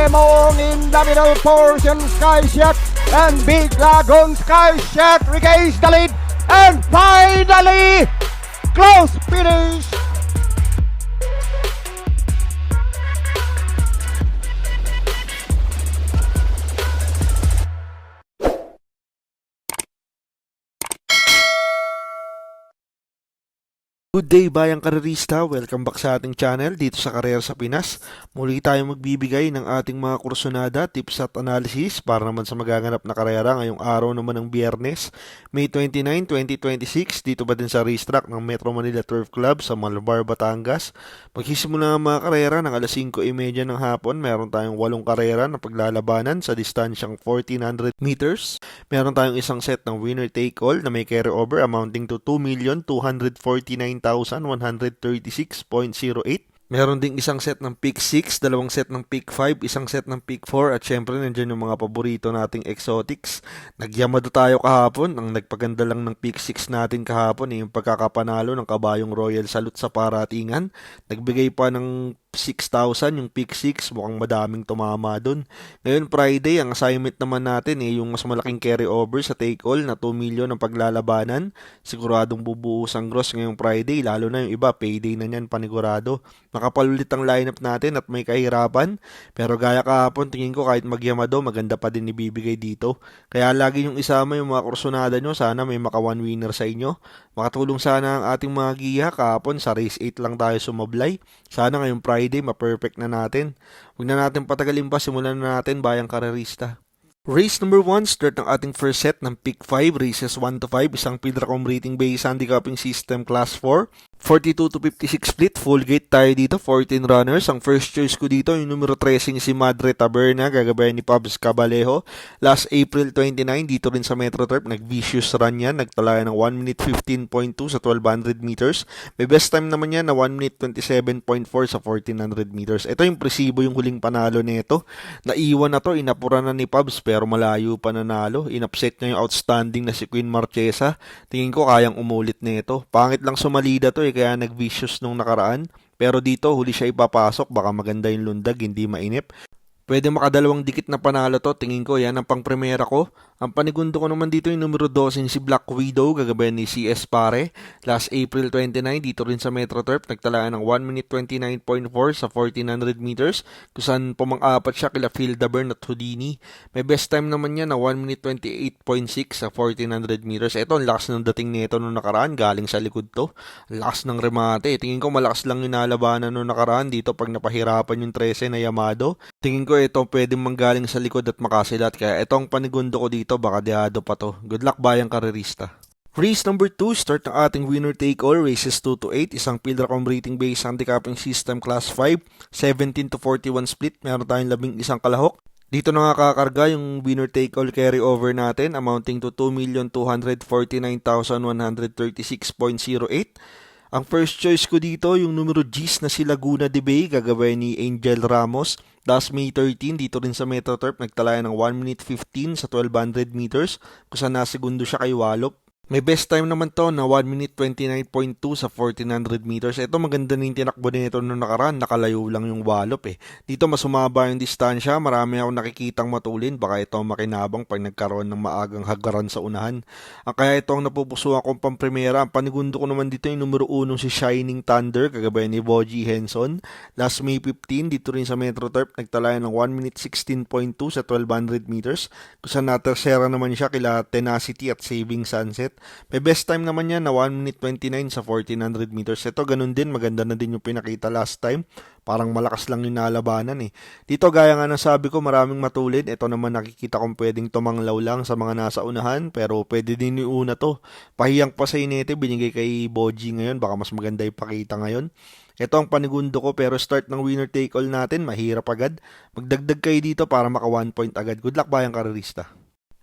Lemon in the middle portion, Skyshack and Big Lagoon. Skyshack regains the lead and finally close finish. Good day bayang karerista, welcome back sa ating channel dito sa Karera sa Pinas. Muli tayo magbibigay ng ating mga kursunada, tips at analysis para naman sa magaganap na karera ngayong araw naman ng Biyernes, May 29, 2026 dito ba din sa racetrack ng Metro Manila Turf Club sa Malabar, Batangas. Magsisimula ang mga karera ng alas 5:30 ng hapon. Meron tayong 8 karera na paglalabanan sa distansyang 1400 meters. Meron tayong isang set ng winner take all na may carry over amounting to 2,249,136.08. Meron ding isang set ng pick 6, dalawang set ng pick 5, isang set ng pick 4 at syempre nandiyan yung mga paborito nating exotics. Nagyamado tayo kahapon, ang nagpaganda lang ng pick 6 natin kahapon yung pagkakapanalo ng kabayong Royal Salute sa paratingan. Nagbigay pa ng 6,000 yung pick 6, mukhang madaming tumama dun. Ngayon Friday, ang assignment naman natin yung mas malaking carry over sa take all na 2 million ang paglalabanan. Siguradong bubuhos ang gross ngayong Friday, lalo na yung iba, payday na niyan panigurado. Nakapalulit ang lineup natin at may kahirapan, pero gaya kahapon, tingin ko kahit magyamado, maganda pa din ibibigay dito. Kaya lagi yung isama yung mga kursunada nyo, sana may maka one winner sa inyo. Makatulong sana ang ating mga giya, kahapon sa race 8 lang tayo sumablay. Sana ngayong Friday, ma-perfect na natin. Huwag na natin patagalin pa, simulan na natin bayang karerista. Race number 1, start ng ating first set ng pick 5, races 1 to 5, isang Pilracom rating based handicapping system class 4. 42 to 56 split, full gate tayo dito, 14 runners. Ang first choice ko dito, yung numero 13 si Madre Taberna, gagabayan ni Pabs Cabalejo. Last April 29, dito rin sa Metro Turf, nag-vicious run yan, nagtalaya ng 1 minute 15.2 sa 1200 meters. May best time naman yan na 1 minute 27.4 sa 1400 meters. Ito yung presibo yung huling panalo nito. Naiwan na to, inapura na ni Pabs, pero malayo pa nanalo. Inupset niya yung outstanding na si Queen Marchesa. Tingin ko kayang umulit nito. Pangit lang sumalida to kaya nag-vicious nung nakaraan. Pero dito, huli siya ipapasok. Baka maganda yung lundag, hindi mainip. Pwede makadalawang dikit na panalo to. Tingin ko, yan ang pang-primera ko. Ang panigundo ko naman dito yung numero 12 si Black Widow, gagabayan ni CS Pare. Last April 29, dito rin sa Metro Turf, nagtalaan ng 1 minute 29.4 sa 1400 meters, kung saan pumang-apat siya kila Phil Dabern at Houdini. May best time naman niya na 1 minute 28.6 sa 1400 meters. Ito, ang lakas ng dating nito nung nakaraan, galing sa likod to. Ang lakas ng remate. Tingin ko malakas lang yung nalabanan nung nakaraan dito pag napahirapan yung 13 na Yamado. Tingin ko ito pwedeng manggaling sa likod at makasilat, kaya ito ang panigundo ko dito, baka dehado pa to. Good luck bayang karerista. Race number 2, start ng ating winner take all, races 2 to 8, isang Pilracom rating based handicapping system class 5, 17 to 41 split, meron tayong 11 kalahok. Dito na nga kakarga yung winner take all carry over natin, amounting to 2,249,136.08. Ang first choice ko dito, yung numero G's na si Laguna de Bay, gagawin ni Angel Ramos. Last May 13, dito rin sa Metro Turf, nagtalaya ng 1 minute 15 sa 1200 meters, kung saan nasegundo siya kay Walop. May best time naman to na 1 minute 29.2 sa 1400 meters. Ito maganda na yung tinakbo nito nung nakaraan, nakalayo lang yung Walop Dito mas humaba yung distansya, marami akong nakikitang matulin, baka ito makinabang pag nagkaroon ng maagang hagaran sa unahan. Kaya ito ang napupusuan kong pamprimera. Ang panigundo ko naman dito yung numero 1 si Shining Thunder, kagabay ni Boji Henson. Last May 15, dito rin sa Metro Turf, nagtalaya ng 1 minute 16.2 sa 1200 meters. Kung saan natersera naman siya kila Tenacity at Saving Sunset. May best time naman yan na 1 minute 29 sa 1400 meters. Ito ganun din, maganda na din yung pinakita last time. Parang malakas lang yung nalabanan Dito gaya nga ng sabi ko, maraming matulid. Ito naman nakikita kong pwedeng tumanglaw lang sa mga nasa unahan, pero pwede din yung una to. Pahiyang pa sa inete, binigay kay Boji ngayon, baka mas maganda ipakita ngayon. Ito ang panigundo ko, pero start ng winner take all natin, mahirap agad. Magdagdag kayo dito para maka 1 point agad. Good luck bayang karerista.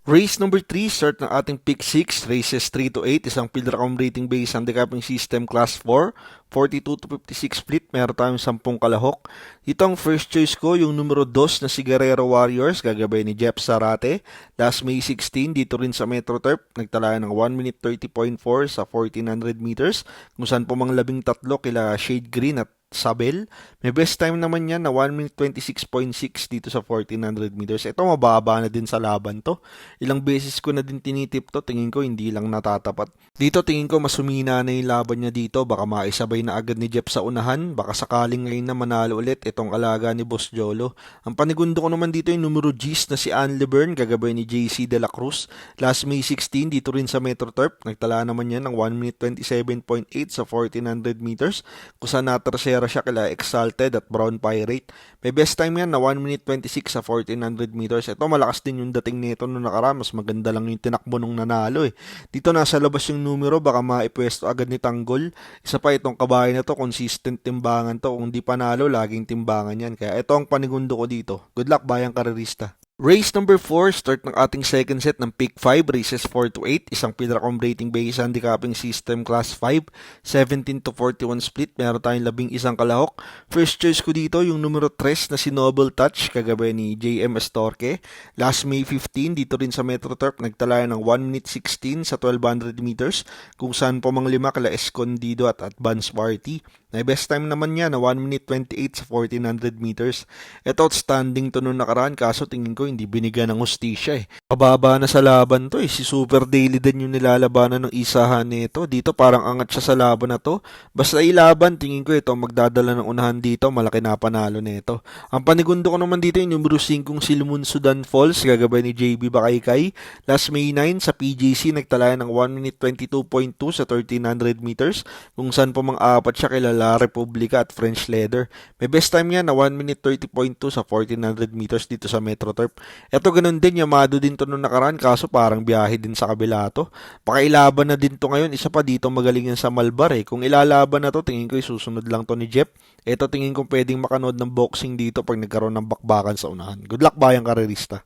Race number 3, start ng ating pick 6, races 3 to 8, isang Pilracom rating based handicapping system class 4, 42 to 56 split, meron tayong 10 kalahok. Ito ang first choice ko, yung numero 2 na si Guerrero Warriors, gagabay ni Jeff Zarate. Last May 16, dito rin sa Metro Turf, nagtalaya ng 1 minute 30.4 sa 1400 meters, kung saan pumang 13 kila Shade Green at Sabel. May best time naman yan na 1 minute 26.6 dito sa 1400 meters. Ito mababa na din sa laban to. Ilang beses ko na din tinitip to, tingin ko hindi lang natatapat. Dito tingin ko mas humina na yung laban niya dito. Baka maisabay na agad ni Jeff sa unahan. Baka sakaling ngayon na manalo ulit itong alaga ni Boss Jolo. Ang panigundo ko naman dito yung numero G's na si Ann Lebern, gagabay ni JC De La Cruz. Last May 16 dito rin sa Metro Turf. Nagtala naman yan ng 1 minute 27.8 sa 1400 meters. Kung saan natersera siya kila Exalted at Brown Pirate. May best time yan na 1 minute 26 sa 1400 meters. Ito malakas din yung dating nito nung nakaraan. Mas maganda lang yung tinakbo nung nanalo eh. Dito nasa labas yung numero, baka maipwesto agad ni Tanggol. Isa pa itong kabahay na to, consistent timbangan to. Kung di panalo, laging timbangan yan. Kaya ito ang panigundo ko dito. Good luck, bayang karerista. Race number 4, start ng ating second set ng pick 5, races 4 to 8, isang Pilracom rating based handicapping system class 5, 17 to 41 split, meron tayong 11 kalahok. First choice ko dito yung numero 3 na si Noble Touch, kagabay ni JM Estorque. Last May 15, dito rin sa Metro Turf, nagtala ng 1 minute 16 sa 1200 meters, kung saan po mga lima kala Escondido at Advance Party. Na best time naman niya na 1 minute 28 sa 1400 meters. Ito outstanding to nung nakaraan, kaso tingin ko hindi binigyan ng hustisya eh. Pababa na sa laban to eh. Si Super Daily din yung nilalabanan ng isahan nito. Dito parang angat siya sa laban na to. Basta ilaban, tingin ko ito magdadala ng unahan dito. Malaki na panalo nito. Ang panigundo ko naman dito yung numero 5 si Lumun Sudan Falls, gagabay ni JB Bakaykay. Last May 9 sa PJC nagtala ng 1 minute 22.2 sa 1300 meters. Kung saan po mga apat siya kilala Republica at French Leather. May best time niya na 1 minute 30.2 sa 1400 meters dito sa Metro Turf. Ito ganun din, yamado din to nung nakaraan, kaso parang biyahe din sa kabila to. Pakailaban na din to ngayon, isa pa dito magaling yan sa Malbar eh. Kung ilalaban na to, tingin ko isusunod lang to ni Jeff. Ito tingin ko pwedeng makanood ng boxing dito pag nagkaroon ng bakbakan sa unahan. Good luck, bayang karerista.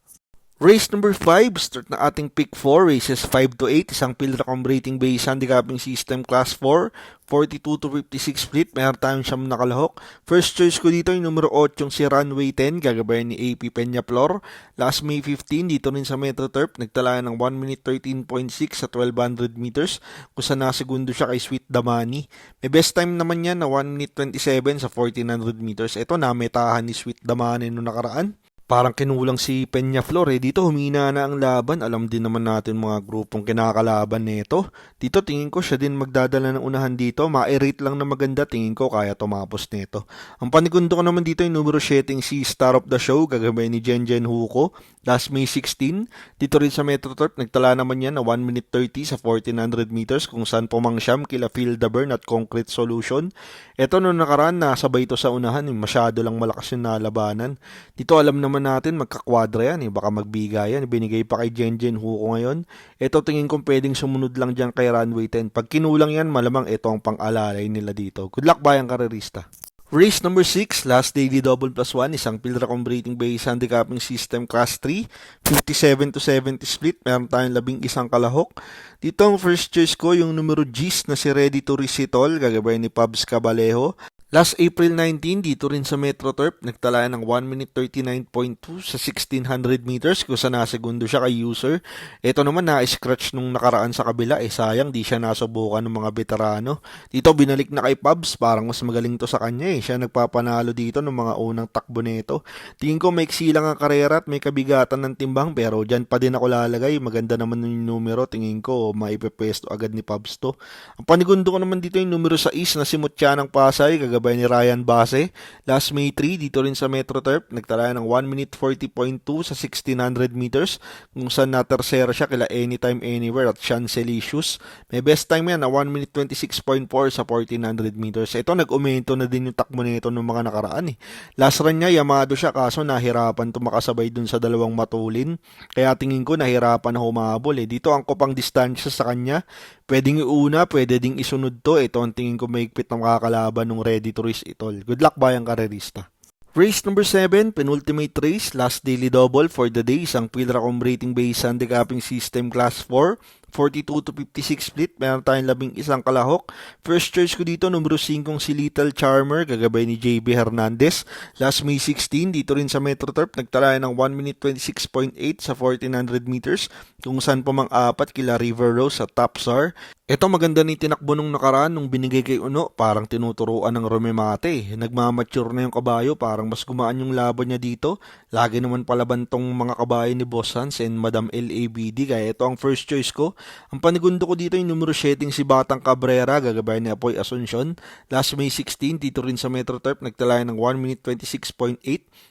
Race number 5, start na ating pick 4, races 5 to 8, isang Pilracom rating based handicapping system class 4, 42 to 56 split, mayroon tayong siyam na kalahok. First choice ko dito yung numero 8 yung si Runway 10, gagabayan ni AP Peñaflor. Last May 15, dito rin sa Metro Turf, nagtala ng 1 minute 13.6 sa 1200 meters, kung saan nasegundo siya kay Sweet Damani. May best time naman yan na 1 minute 27 sa 1400 meters. Ito nametahan ni Sweet Damani noong nakaraan. Parang kinulang si Peñaflor eh. Dito humina na ang laban. Alam din naman natin mga grupong kinakalaban nito. Dito tingin ko siya din magdadala ng unahan dito. Ma-rate lang na maganda, tingin ko kaya tumapos nito. Ang panigundo ko naman dito yung numero 7 si Star of the Show, gagabay ni Jenjen Huko. Last May 16, dito rin sa Metro Turf, nagtala naman yan na 1 minute 30 sa 1400 meters, kung saan pumangsyam kila Phil Dabern at Concrete Solution. Ito nung nakaraan, nasabay ito sa unahan, masyado lang malakas yung nalabanan. Dito alam naman natin, magkakwadra yan, baka magbigayan, binigay pa kay Jenjen Huko ngayon. Ito tingin kong pwedeng sumunod lang dyan kay Runway 10. Pag kinulang yan, malamang ito ang pang-alalay nila dito. Good luck, bayang karerista. Race number 6, last daily double plus 1, isang Pilracom rating based handicapping system class 3, 57 to 70 split, meron tayong 11 kalahok. Dito ang first choice ko yung numero G's na si Ready to Recitol, gagabay ni Pabs Cabalejo. Last April 19, dito rin sa Metro Turf, nagtala ng 1 minute 39.2 sa 1600 meters kung saan nasegundo siya kay user. Ito naman na-scratch nung nakaraan sa kabila, sayang di siya nasubukan ng mga veterano. Dito binalik na kay Pabs, parang mas magaling to sa kanya Siya nagpapanalo dito ng mga unang takbo nito. Tingin ko maiksi lang ang karera at may kabigatan ng timbang, pero dyan pa din ako lalagay. Maganda naman yung numero, tingin ko maipepesto agad ni Pabs to. Ang panigundo ko naman dito yung numero 6 na si Mutya ng Pasay, gabay ni Ryan Base. Last May 3, dito rin sa Metro Turf, nagtala ng 1 minute 40.2 sa 1600 meters, kung saan natersera siya kila Anytime Anywhere at Chancelicious. May best time yan na 1 minute 26.4 sa 1400 meters. Ito nag-umento na din yung takbo nito ng mga nakaraan Last run niya, yamado siya, kaso nahirapan tumakasabay dun sa dalawang matulin. Kaya tingin ko nahirapan na humabol Dito ang kopang distansya sa kanya. Pwedeng iuna, pwede ding isunod to. Ito ang tingin ko mahigpit ng makakalaban ng Ready to Recitol. Good luck, bayang karerista. Race number 7, penultimate race, last daily double for the day, isang Pilracom rating based handicapping system class 4, 42 to 56 split. Meron tayong 11 kalahok. First choice ko dito, numero 5 si Little Charmer, gagabay ni JB Hernandez. Last May 16, dito rin sa Metro Turf, nagtala ng 1 minute 26.8 sa 1400 meters, kung saan pa mang apat kila River Rose at Tapsar. Ito maganda ni tinakbo nung nakaraan nung binigay kay Uno, parang tinuturuan ng Romemate. Nagmamature na yung kabayo, parang mas gumaan yung laban niya dito. Lagi naman palaban tong mga kabayo ni Boss Hans and Madam LABD, kaya ito ang first choice ko. Ang panigundo ko dito yung numero 7 si Batang Cabrera, gagabay ni Apoy Asuncion. Last May 16, dito rin sa Metro Turf, nagtala ng 1 minute 26.8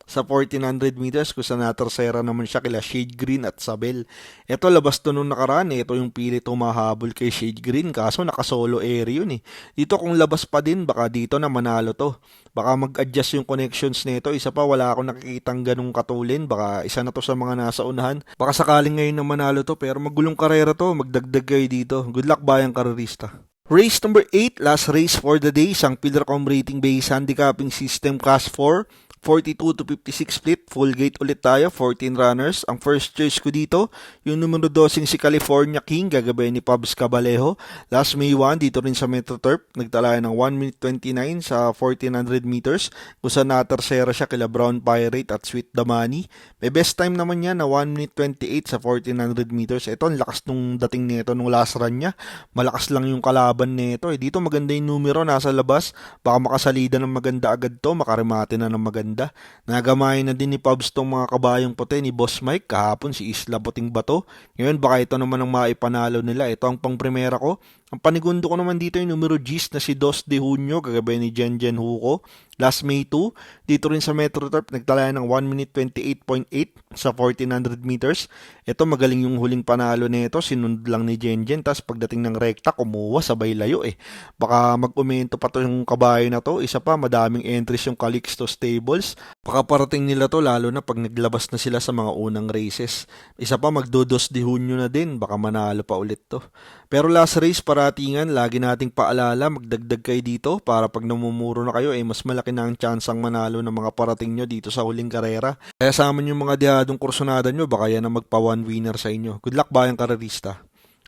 sa 1400 meters, kung saan natersera naman siya kila Shade Green at Sabel. Ito labas to nung nakaraan, ito yung pilit humahabol kay Shade Green, kaso nakasolo area yun eh. Dito kung labas pa din, baka dito na manalo to. Baka mag-adjust yung connections nito. Isa pa, wala akong nakikitang ganung katulin. Baka isa na to sa mga nasa unahan. Baka sakaling ngayon na manalo to, pero magulong karera to. Magdagdag kayo dito. Good luck bayang karerista. Race number 8, last race for the day, isang Pillarcom rating based handicapping system class 4. 42 to 56 split, full gate ulit tayo, 14 runners. Ang first choice ko dito, yung numero 12 si California King, gagabay ni Pabs Cabalejo. Last May 1, dito rin sa Metro Turf, nagtala ng 1 minute 29 sa 1400 meters, kung saan natersera siya kila Brown Pirate at Sweet Damani. May best time naman niya na 1 minute 28 sa 1400 meters. Ito, ang lakas nung dating nito nung last run niya. Malakas lang yung kalaban nito. Dito maganda yung numero, nasa labas. Baka makasalida ng maganda agad to, makarimate na ng maganda. Nagamayin na din ni Pubs tong mga kabayong puti ni Boss Mike. Kahapon si Isla Puting Bato. Ngayon baka ito naman ang maipanalo nila. Ito ang pangprimera ko. Ang panigundo ko naman dito yung numero G's na si 2 de Junio, gagabay ni Jen Hugo. Last May 2, dito rin sa Metro Turf, nagtala ng 1 minute 28.8 sa 1400 meters. Ito magaling yung huling panalo nito, sinunod lang ni Jen. Tapos pagdating ng rekta, kumuha, sabay layo eh. Baka mag-umento pa to yung kabayo na to. Isa pa, madaming entries yung Calixto Stables. Baka parating nila to, lalo na pag naglabas na sila sa mga unang races. Isa pa, magdo-2 de Junio na din, baka manalo pa ulit to. Pero last race, paratingan, lagi nating paalala, magdagdag kayo dito para pag namumuro na kayo, mas malaki na ang tsansang manalo ng mga parating nyo dito sa huling karera. Kaya sa amin yung mga dihadong kursonada nyo, baka yan ang magpa-one winner sa inyo. Good luck bayang karerista.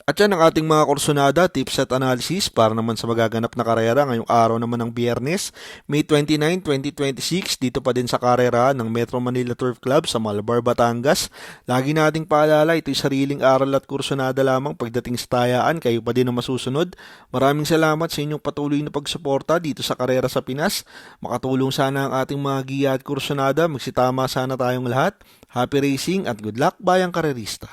At yan ang ating mga kursonada, tips at analysis para naman sa magaganap na karera ngayong araw naman ng Biyernes, May 29, 2026, dito pa din sa karera ng Metro Manila Turf Club sa Malabar, Batangas. Lagi nating paalala, ito'y sariling aral at kursonada lamang pagdating sa tayaan, kayo pa din ang masusunod. Maraming salamat sa inyong patuloy na pagsuporta dito sa karera sa Pinas. Makatulong sana ang ating mga giya at kursonada, magsitama sana tayong lahat. Happy racing at good luck bayang karerista.